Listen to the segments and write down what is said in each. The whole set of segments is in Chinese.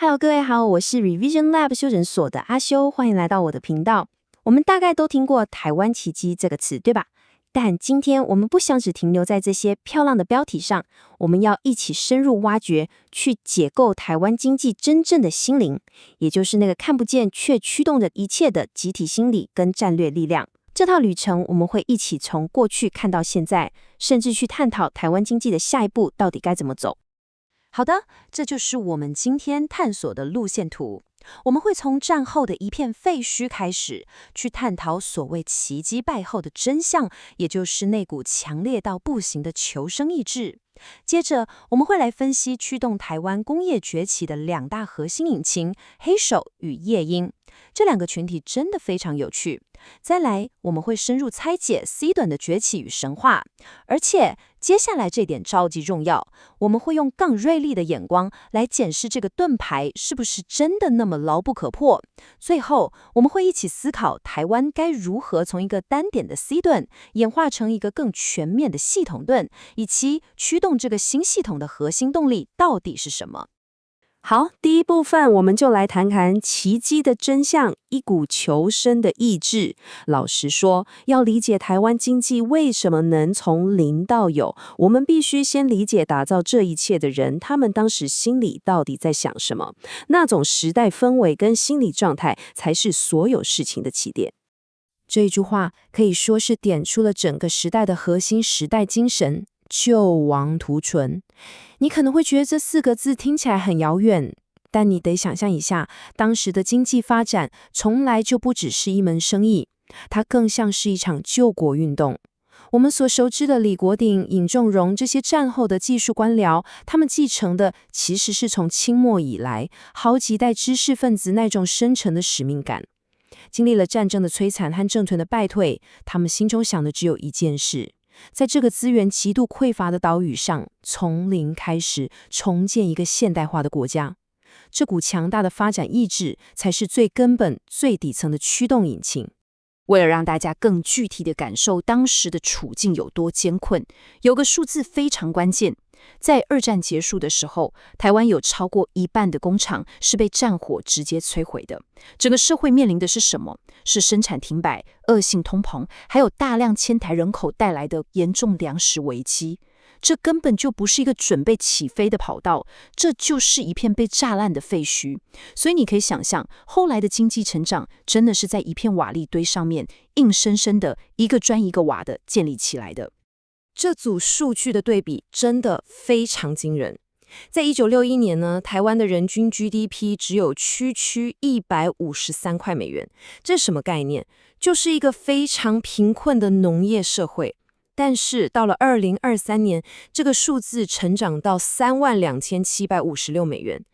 Hello，各位好，我是 Revision Lab 修整所的阿修，欢迎来到我的频道。我们大概都听过台湾奇迹这个词，对吧？但今天我们不想只停留在这些漂亮的标题上，我们要一起深入挖掘，去解构台湾经济真正的心灵，也就是那个看不见却驱动着一切的集体心理跟战略力量。这套旅程，我们会一起从过去看到现在，甚至去探讨台湾经济的下一步到底该怎么走。好的，这就是我们今天探索的路线图。我们会从战后的一片废墟开始，去探讨所谓奇迹败后的真相，也就是那股强烈到不行的求生意志。接着，我们会来分析驱动台湾工业崛起的两大核心引擎——黑手与夜鹰。这两个群体真的非常有趣。再来，我们会深入拆解 C 趸的崛起与神话，而且接下来这点超级重要，我们会用更锐利的眼光来检视这个盾牌是不是真的那么牢不可破。最后，我们会一起思考台湾该如何从一个单点的 C 盾演化成一个更全面的系统盾，以及驱动这个新系统的核心动力到底是什么。好，第一部分我们就来谈谈奇迹的真相，一股求生的意志。老实说，要理解台湾经济为什么能从零到有，我们必须先理解打造这一切的人，他们当时心里到底在想什么。那种时代氛围跟心理状态，才是所有事情的起点。这一句话可以说是点出了整个时代的核心时代精神。救亡图存，你可能会觉得这4个字听起来很遥远，但你得想象一下，当时的经济发展从来就不只是一门生意，它更像是一场救国运动。我们所熟知的李国鼎、尹仲荣这些战后的技术官僚，他们继承的其实是从清末以来好几代知识分子那种深沉的使命感。经历了战争的摧残和政权的败退，他们心中想的只有一件事，在这个资源极度匮乏的岛屿上，从零开始重建一个现代化的国家。这股强大的发展意志才是最根本、最底层的驱动引擎。为了让大家更具体地感受当时的处境有多艰困，有个数字非常关键。在二战结束的时候，台湾有超过1半的工厂是被战火直接摧毁的。整个社会面临的是什么？是生产停摆、恶性通膨，还有大量迁台人口带来的严重粮食危机。这根本就不是一个准备起飞的跑道，这就是一片被炸烂的废墟。所以你可以想象，后来的经济成长真的是在一片瓦砾堆上面，硬生生的一个砖一个瓦的建立起来的。这组数据的对比真的非常惊人。在1961年呢，台湾的人均 GDP 只有区153块美元，这是什么概念？就是一个非常贫困的农业社会。但是到了2023年，这个数字成长到32756美元，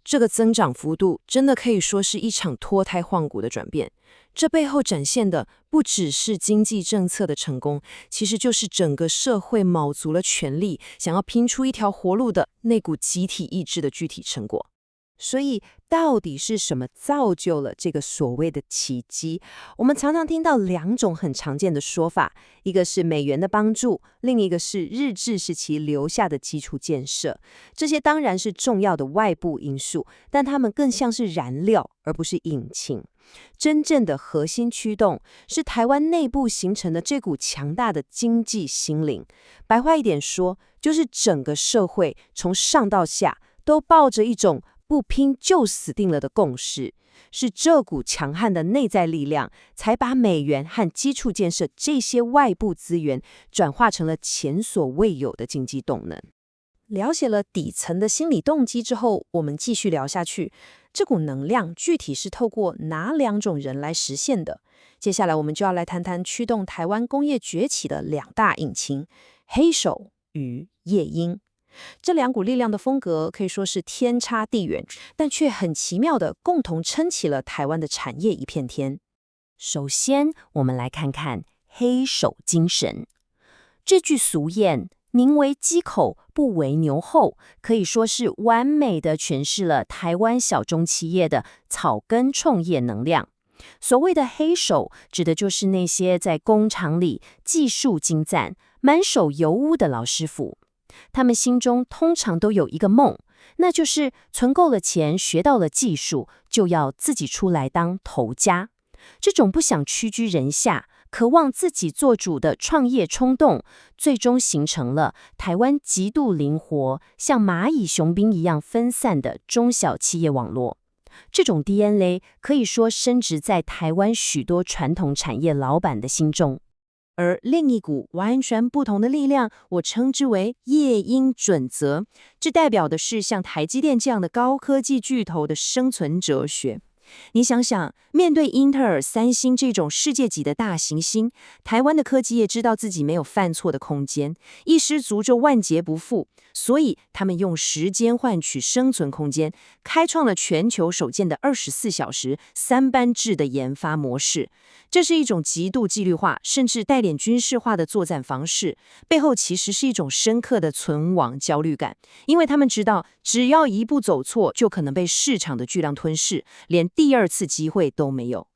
这个增长幅度真的可以说是一场脱胎换骨的转变。这背后展现的不只是经济政策的成功，其实就是整个社会卯足了全力，想要拼出一条活路的那股集体意志的具体成果。所以，到底是什么造就了这个所谓的奇迹？我们常常听到2种很常见的说法，一个是美元的帮助，另一个是日治时期留下的基础建设。这些当然是重要的外部因素，但它们更像是燃料，而不是引擎。真正的核心驱动是台湾内部形成的这股强大的经济心灵。白话一点说，就是整个社会从上到下都抱着一种不拼就死定了的共识，是这股强悍的内在力量，才把美元和基础建设这些外部资源转化成了前所未有的经济动能。了解了底层的心理动机之后，我们继续聊下去。这股能量具体是透过哪2种人来实现的？接下来我们就要来谈谈驱动台湾工业崛起的2大引擎——黑手与夜鹰。这2股力量的风格可以说是天差地远，但却很奇妙地共同撑起了台湾的产业一片天。首先，我们来看看黑手精神。这句俗谚宁为鸡口，不为牛后，可以说是完美地诠释了台湾小中企业的草根创业能量。所谓的黑手，指的就是那些在工厂里技术精湛、满手油污的老师傅。他们心中通常都有一个梦，那就是存够了钱，学到了技术，就要自己出来当头家。这种不想屈居人下，渴望自己做主的创业冲动，最终形成了台湾极度灵活，像蚂蚁雄兵一样分散的中小企业网络。这种 DNA 可以说深植在台湾许多传统产业老板的心中。而另一股完全不同的力量，我称之为夜鹰准则，这代表的是像台积电这样的高科技巨头的生存哲学。你想想，面对英特尔、三星这种世界级的大行星，台湾的科技业知道自己没有犯错的空间，一失足就万劫不复，所以他们用时间换取生存空间，开创了全球首见的24小时3班制的研发模式。这是一种极度纪律化，甚至带点军事化的作战方式，背后其实是一种深刻的存亡焦虑感，因为他们知道，只要一步走错，就可能被市场的巨量吞噬，连第二次机会都没有。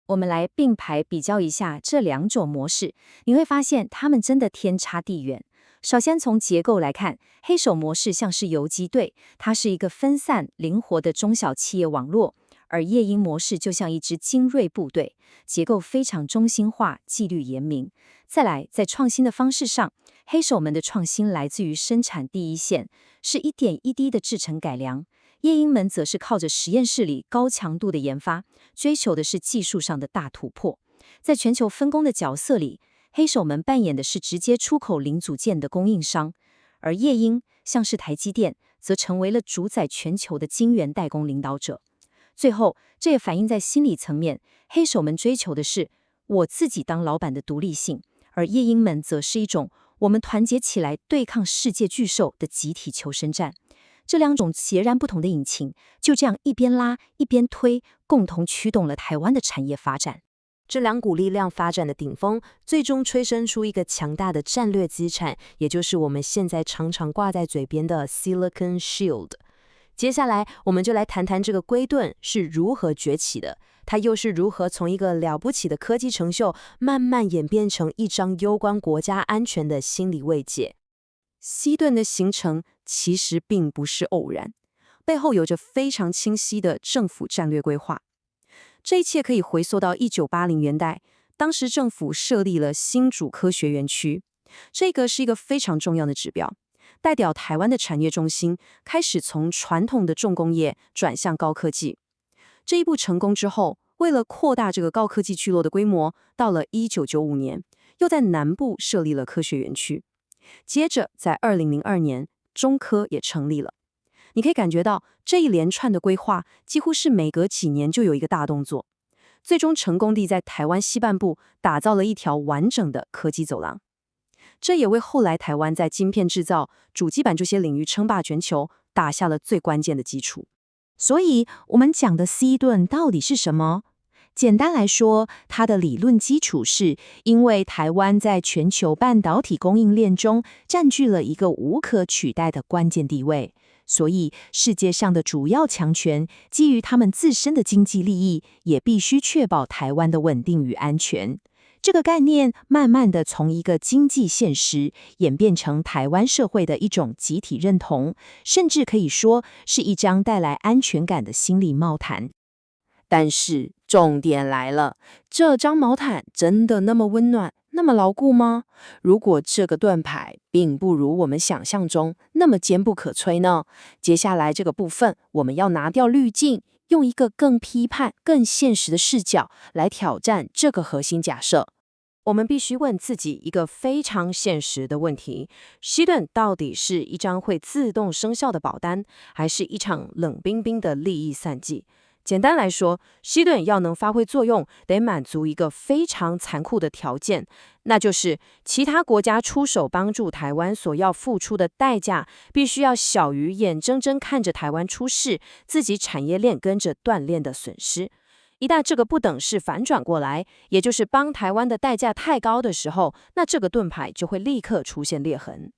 我们来并排比较一下这两种模式，你会发现它们真的天差地远。首先从结构来看，黑手模式像是游击队，它是一个分散灵活的中小企业网络，而夜鹰模式就像一支精锐部队，结构非常中心化，纪律严明。再来，在创新的方式上，黑手们的创新来自于生产第一线，是一点一滴的制程改良。夜鹰们则是靠着实验室里高强度的研发，追求的是技术上的大突破。在全球分工的角色里，黑手们扮演的是直接出口零组件的供应商，而夜鹰像是台积电，则成为了主宰全球的晶圆代工领导者。最后，这也反映在心理层面，黑手们追求的是我自己当老板的独立性，而夜鹰们则是一种我们团结起来对抗世界巨兽的集体求生战。这两种截然不同的引擎，就这样一边拉一边推，共同驱动了台湾的产业发展。这两股力量发展的顶峰，最终催生出一个强大的战略资产，也就是我们现在常常挂在嘴边的 Silicon Shield。接下来，我们就来谈谈这个龟盾是如何崛起的，它又是如何从一个了不起的科技成就，慢慢演变成一张攸关国家安全的心理慰藉。西盾的形成其实并不是偶然，背后有着非常清晰的政府战略规划。这一切可以回溯到1980年代，当时政府设立了新竹科学园区，这个是一个非常重要的指标，代表台湾的产业中心开始从传统的重工业转向高科技。这一步成功之后，为了扩大这个高科技聚落的规模，到了1995年，又在南部设立了科学园区。接着，在2002年，中科也成立了。你可以感觉到这一连串的规划，几乎是每隔几年就有一个大动作，最终成功地在台湾西半部打造了一条完整的科技走廊。这也为后来台湾在晶片制造、主机板这些领域称霸全球打下了最关键的基础。所以，我们讲的 C 盾到底是什么？简单来说，它的理论基础是因为台湾在全球半导体供应链中占据了一个无可取代的关键地位，所以世界上的主要强权基于他们自身的经济利益，也必须确保台湾的稳定与安全。这个概念慢慢的从一个经济现实演变成台湾社会的一种集体认同，甚至可以说是一张带来安全感的心理毛毯。但是重点来了，这张毛毯真的那么温暖，那么牢固吗？如果这个盾牌并不如我们想象中那么坚不可摧呢？接下来这个部分，我们要拿掉滤镜，用一个更批判、更现实的视角来挑战这个核心假设。我们必须问自己一个非常现实的问题：西盾到底是一张会自动生效的保单，还是一场冷冰冰的利益散剂？简单来说，西盾要能发挥作用，得满足一个非常残酷的条件，那就是其他国家出手帮助台湾所要付出的代价，必须要小于眼睁睁看着台湾出事，自己产业链跟着断裂的损失。一旦这个不等式反转过来，也就是帮台湾的代价太高的时候，那这个盾牌就会立刻出现裂痕。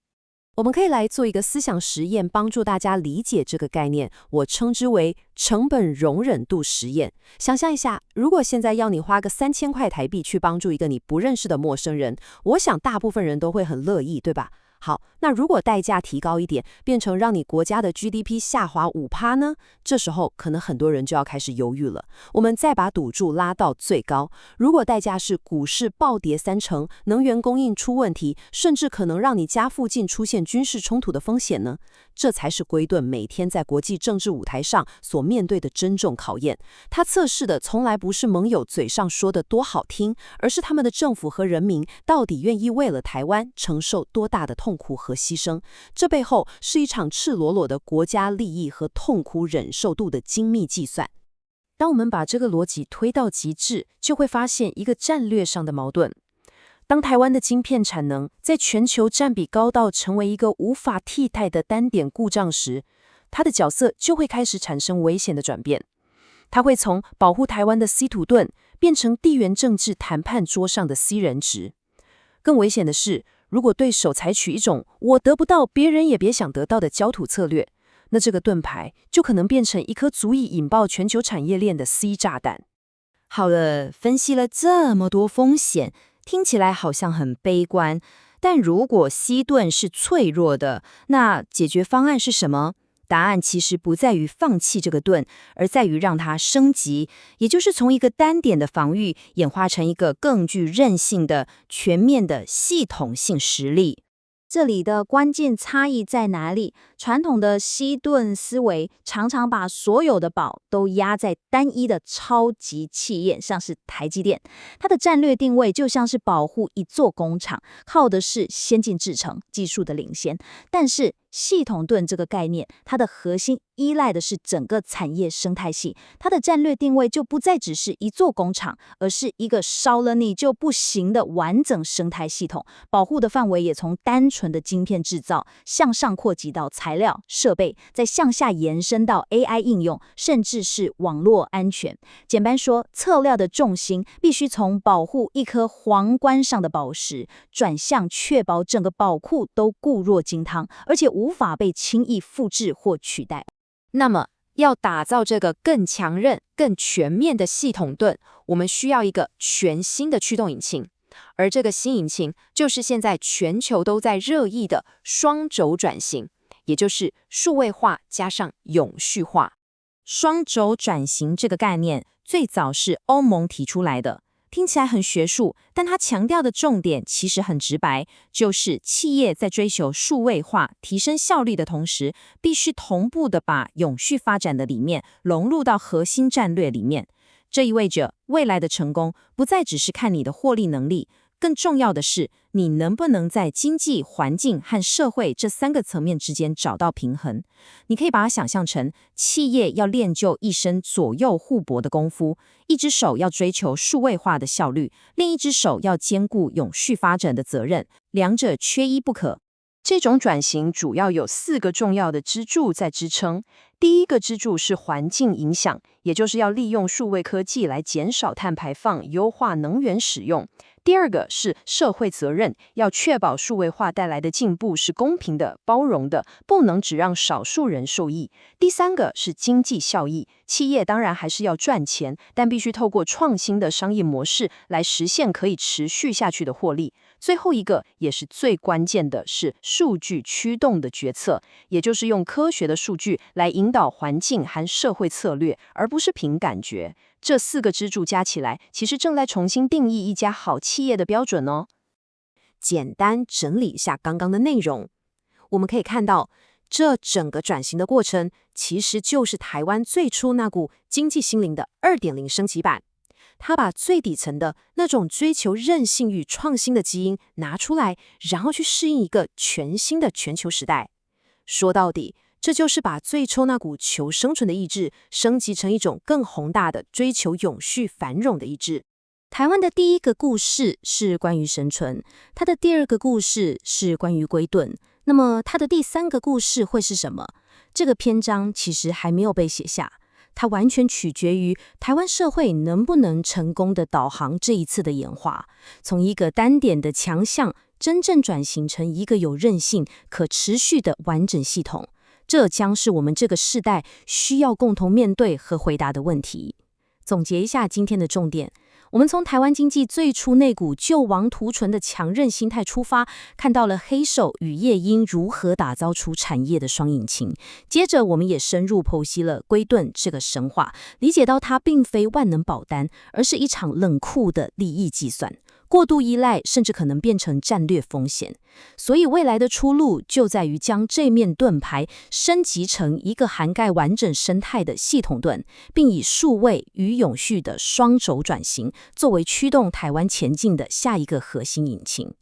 我们可以来做一个思想实验，帮助大家理解这个概念，我称之为成本容忍度实验。想象一下，如果现在要你花个3000块台币去帮助一个你不认识的陌生人，我想大部分人都会很乐意，对吧？好，那如果代价提高一点，变成让你国家的 GDP 下滑5%呢？这时候可能很多人就要开始犹豫了。我们再把赌注拉到最高，如果代价是股市暴跌30%，能源供应出问题，甚至可能让你家附近出现军事冲突的风险呢？这才是龟顿每天在国际政治舞台上所面对的真正考验。他测试的从来不是盟友嘴上说的多好听，而是他们的政府和人民到底愿意为了台湾承受多大的痛苦和牺牲。这背后是一场赤裸裸的国家利益和痛苦忍受度的精密计算。当我们把这个逻辑推到极致，就会发现一个战略上的矛盾。当台湾的晶片产能在全球占比高到成为一个无法替代的单点故障时，它的角色就会开始产生危险的转变。它会从保护台湾的 C 土盾变成地缘政治谈判桌上的 C 人质。更危险的是，如果对手采取一种我得不到，别人也别想得到的焦土策略，那这个盾牌就可能变成一颗足以引爆全球产业链的 C 炸弹。好了，分析了这么多风险，听起来好像很悲观，但如果C盾是脆弱的，那解决方案是什么？答案其实不在于放弃这个盾，而在于让它升级，也就是从一个单点的防御演化成一个更具韧性的、全面的系统性实力。这里的关键差异在哪里？传统的西盾思维常常把所有的宝都压在单一的超级企业，像是台积电。它的战略定位就像是保护一座工厂，靠的是先进制程、技术的领先。但是系统盾这个概念，它的核心依赖的是整个产业生态系。它的战略定位就不再只是一座工厂，而是一个少了你就不行的完整生态系统。保护的范围也从单纯的晶片制造向上扩及到材料、设备，再向下延伸到 AI 应用，甚至是网络安全。简单说，策略的重心必须从保护一颗皇冠上的宝石，转向确保整个宝库都固若金汤，而且无法被轻易复制或取代。那么，要打造这个更强韧、更全面的系统盾，我们需要一个全新的驱动引擎。而这个新引擎就是现在全球都在热议的双轴转型，也就是数位化加上永续化。双轴转型这个概念最早是欧盟提出来的，听起来很学术，但它强调的重点其实很直白，就是企业在追求数位化、提升效率的同时，必须同步的把永续发展的理念融入到核心战略里面。这意味着未来的成功不再只是看你的获利能力，更重要的是你能不能在经济、环境和社会这3个层面之间找到平衡。你可以把它想象成企业要练就一身左右互搏的功夫，一只手要追求数位化的效率，另一只手要兼顾永续发展的责任，两者缺一不可。这种转型主要有4个重要的支柱在支撑。第一个支柱是环境影响，也就是要利用数位科技来减少碳排放，优化能源使用。第二个是社会责任，要确保数位化带来的进步是公平的、包容的，不能只让少数人受益。第三个是经济效益，企业当然还是要赚钱，但必须透过创新的商业模式来实现可以持续下去的获利。最后一个也是最关键的是数据驱动的决策，也就是用科学的数据来引导环境和社会策略，而不是凭感觉。这4个支柱加起来，其实正在重新定义一家好企业的标准哦。简单整理一下刚刚的内容，我们可以看到，这整个转型的过程，其实就是台湾最初那股经济心灵的 2.0 升级版。它把最底层的那种追求韧性与创新的基因拿出来，然后去适应一个全新的全球时代。说到底，这就是把最初那股求生存的意志升级成一种更宏大的追求永续繁荣的意志。台湾的第一个故事是关于生存，它的第二个故事是关于龟盾，那么它的第3个故事会是什么？这个篇章其实还没有被写下，它完全取决于台湾社会能不能成功的导航这一次的演化，从一个单点的强项真正转型成一个有韧性、可持续的完整系统。这将是我们这个世代需要共同面对和回答的问题。总结一下今天的重点，我们从台湾经济最初那股救亡图存的强韧心态出发，看到了黑手与夜鹰如何打造出产业的双引擎。接着，我们也深入剖析了龟盾这个神话，理解到它并非万能保单，而是一场冷酷的利益计算。过度依赖甚至可能变成战略风险，所以未来的出路就在于将这面盾牌升级成一个涵盖完整生态的系统盾，并以数位与永续的双轴转型作为驱动台湾前进的下一个核心引擎。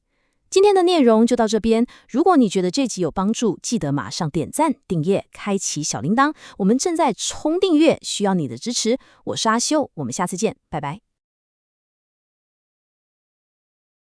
今天的内容就到这边，如果你觉得这集有帮助，记得马上点赞、订阅、开启小铃铛。我们正在冲订阅，需要你的支持。我是阿修，我们下次见，拜拜。